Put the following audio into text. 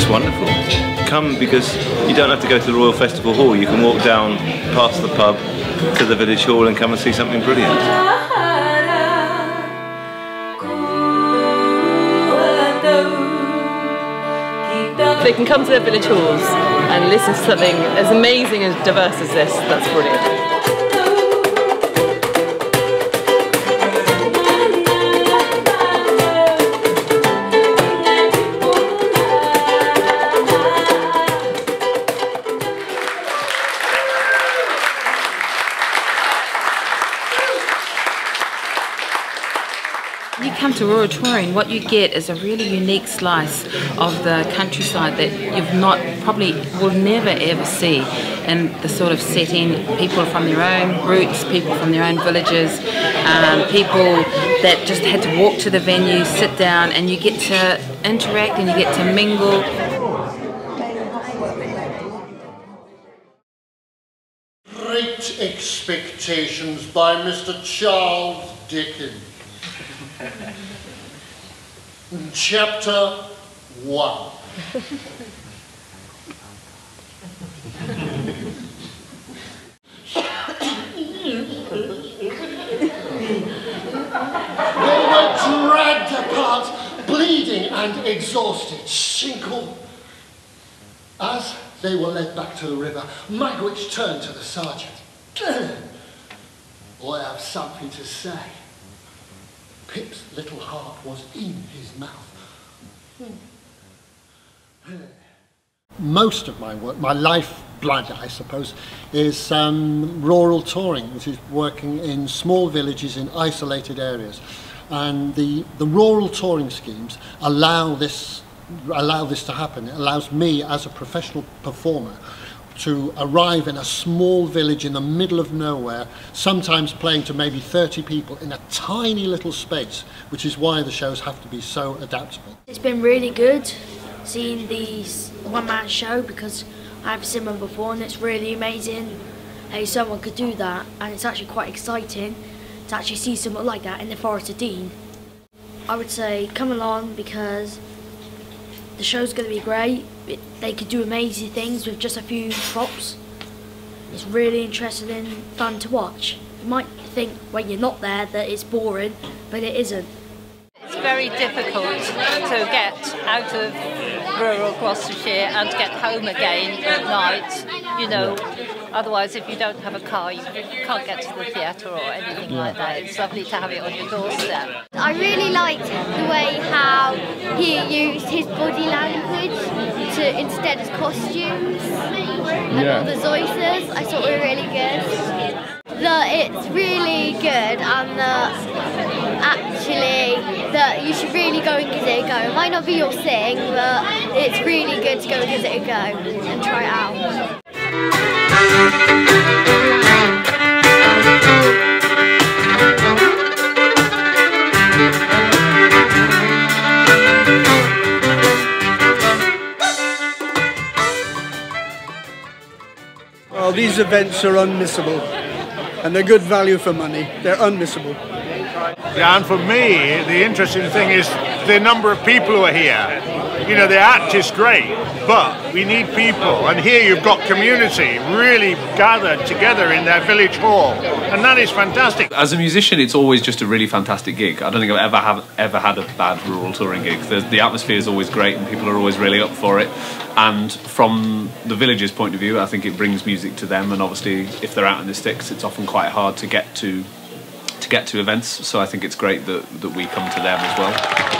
just wonderful. Come because you don't have to go to the Royal Festival Hall. You can walk down past the pub to the village hall and come and see something brilliant. They can come to their village halls and listen to something as amazing and diverse as this. That's brilliant. You come to rural touring, what you get is a really unique slice of the countryside that you've probably will never ever see in the sort of setting. People from their own roots, people from their own villages, people that just had to walk to the venue, sit down, and you get to interact and you get to mingle. Great Expectations by Mr. Charles Dickens. Chapter 1. They were dragged apart, bleeding and exhausted, single. As they were led back to the river, Magwitch turned to the sergeant. I have something to say. Pip's little heart was in his mouth. Most of my work, my lifeblood, I suppose, is rural touring, which is working in small villages in isolated areas. And the rural touring schemes allow this to happen. It allows me, as a professional performer, to arrive in a small village in the middle of nowhere, sometimes playing to maybe 30 people in a tiny little space, which is why the shows have to be so adaptable. It's been really good seeing these one-man show because I've seen them before, and it's really amazing how someone could do that, and it's actually quite exciting to actually see something like that in the Forest of Dean. I would say come along because the show's going to be great. They could do amazing things with just a few props. It's really interesting and fun to watch. You might think when you're not there that it's boring, but it isn't. It's very difficult to get out of rural Gloucestershire and get home again at night, you know. Otherwise, if you don't have a car, you can't get to the theatre or anything like that. It's lovely to have it on your doorstep. I really liked the way how he used his body language instead of costumes and all the voices. I thought were really good. It's really good, and that you should really go and give it a go. It might not be your thing, but it's really good to go and give it a go and try it out. Well, these events are unmissable, and they're good value for money. They're unmissable. Yeah, and for me, the interesting thing is the number of people who are here. You know, the act is great, but we need people, and here you've got community really gathered together in their village hall, and that is fantastic. As a musician, it's always just a really fantastic gig. I don't think I've ever had a bad rural touring gig. The atmosphere is always great, and people are always really up for it. And from the village's point of view, I think it brings music to them, and obviously, if they're out in the sticks, it's often quite hard to get to events. So I think it's great that we come to them as well.